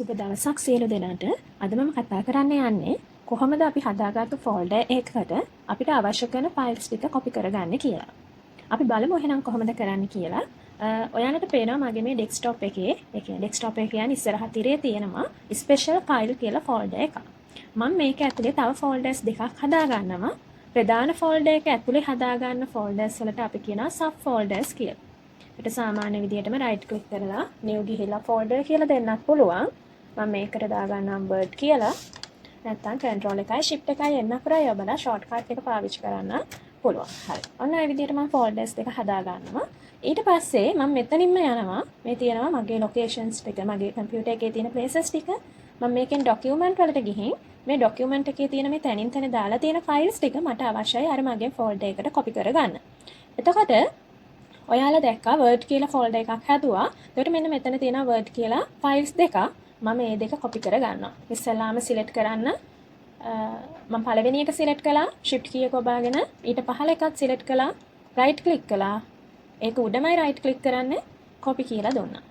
සුබ දවසක් සියලු දෙනාට. අද මම කතා කරන්න යන්නේ කොහොමද අපි හදාගත්තු ෆෝල්ඩර් එකකට අපිට අවශ්‍ය කරන ෆයිල්ස් ටික කොපි කරගන්න කියලා. අපි බලමු එහෙනම් කොහොමද කරන්න කියලා. ඔයාලට පේනවා මගේ මේ ඩෙස්ක්ටොප් එකේ, ඒ කියන්නේ ඩෙස්ක්ටොප් එක කියන්නේ ඉස්සරහ තිරේ තියෙනවා ස්පෙෂල් ෆයිල් කියලා ෆෝල්ඩර් එකක්. මම මේක ඇතුලේ තව ෆෝල්ඩර්ස් දෙකක් හදාගන්නවා. ප්‍රධාන ෆෝල්ඩර් එක ඇතුලේ හදාගන්න ෆෝල්ඩර්ස් වලට අපි කියනවා සබ් ෆෝල්ඩර්ස් කියලා. ඒකට සාමාන්‍ය විදිහටම right click කරලා new ගිහිල්ලා folder කියලා දෙන්නත් පුළුවන්. මම මේකට දාගන්නම් word කියලා. නැත්නම් control එකයි shift එකයි එන්න කරා යබලා shortcut එක පාවිච්චි කරන්න පුළුවන්. හරි. ඔන්න ඒ විදිහට මම folders දෙක හදා ගන්නවා. ඊට පස්සේ මම මෙතනින්ම යනවා. මේ තියෙනවා මගේ locations ටික, මගේ computer එකේ තියෙන places ටික. මම මේකෙන් document වලට ගිහින් මේ document එකේ තියෙන මේ තැනින් තැන දාලා තියෙන files ටික මට අවශ්‍යයි අර මගේ folder එකට copy කරගන්න. එතකොට ඔයාලා දැක්කා Word කියලා folder එකක් හැදුවා. ඒකට මෙන්න මෙතන තියෙනවා Word කියලා files දෙකක්. මම මේ දෙක copy කරගන්නවා. ඉස්සෙල්ලාම select කරන්න. මම පළවෙනි එක select කළා. shift key එක ඔබාගෙන ඊට පහළ එකත් select කළා. right click කළා. ඒක උඩමයි right click කරන්නේ. copy කියලා දුන්නා.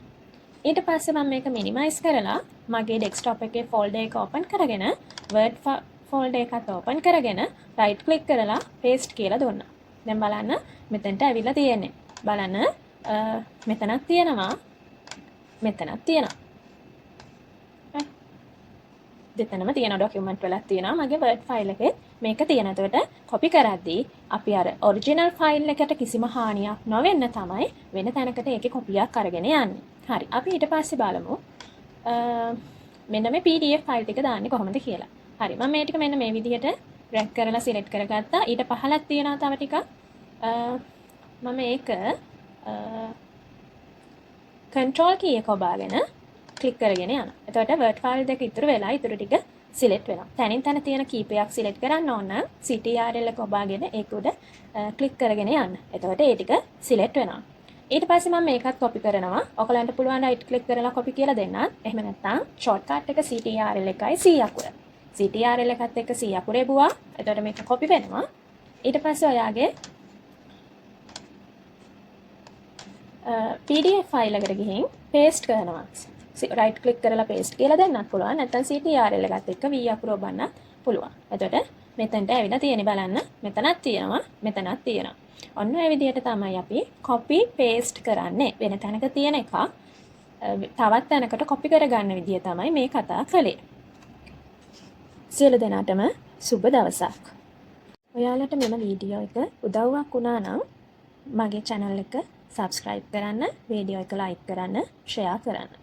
ඊට පස්සේ මම මේක minimize කරලා මගේ desktop එකේ folder එක open කරගෙන Word folder එකත් open කරගෙන right click කරලා paste කියලා දුන්නා. දැන් බලන්න මෙතනට ඇවිල්ලා තියෙන්නේ. බලන්න මෙතනක් තියෙනවා මෙතනක් තියෙනවා දෙතනම තියෙන ડોකියුමන්ට් වලක් තියෙනවා මගේ Word ෆයිල් එකේ මේක තියෙන. එතකොට කොපි කරද්දී අපි අර ඔරිජිනල් ෆයිල් එකට කිසිම හානියක් නොවෙන්න තමයි වෙන තැනකට ඒකේ කොපියක් අරගෙන යන්නේ. හරි. අපි ඊට පස්සේ බලමු මෙන්න මේ PDF ෆයිල් ටික දාන්නේ කොහොමද කියලා. හරි. මම මේ ටික මෙන්න මේ විදිහට drag කරලා select කරගත්තා. ඊට පහලක් තියෙනවා තව ටිකක්. මම ඒක control key එක ඔබාගෙන click කරගෙන යනවා. එතකොට word file දෙක ඉතුරු වෙලා ඉතුරු ටික select වෙනවා. තැනින් තැන තියෙන කීපයක් select කරන්න ඕන නම් ctrl එක ඔබාගෙන ඒක උඩ click කරගෙන යන්න. එතකොට ඒ ටික select වෙනවා. ඊට පස්සේ මම මේකත් copy කරනවා. ඔයගලන්ට පුළුවන් right click කරලා copy කියලා දෙන්නත්. එහෙම නැත්නම් shortcut එක ctrl එකයි C අකුර. ctrl එකත් එක්ක C අකුර එබුවා. එතකොට මේක copy වෙනවා. ඊට පස්සේ ඔයාගේ PDF ෆයිල් එකට ගිහින් paste කරනවා. right click කරලා paste කියලා දෙන්නත් පුළුවන්. නැත්නම් ctrl එකත් එක්ක V අකුර ඔබන්නත් පුළුවන්. එතකොට මෙතනට ඇවිල්ලා තියෙන්නේ බලන්න. මෙතනක් තියෙනවා, මෙතනක් තියෙනවා. ඔන්න ඒ විදිහට තමයි අපි copy paste කරන්නේ. වෙන තැනක තියෙන එක තවත් තැනකට copy කරගන්න විදිය තමයි මේ කතා කළේ. සියලු දෙනාටම සුබ දවසක්. ඔයාලට මෙම වීඩියෝ එක උදව්වක් වුණා නම් මගේ channel එක subscribe කරන්න, වීඩියෝ එක like කරන්න, share කරන්න.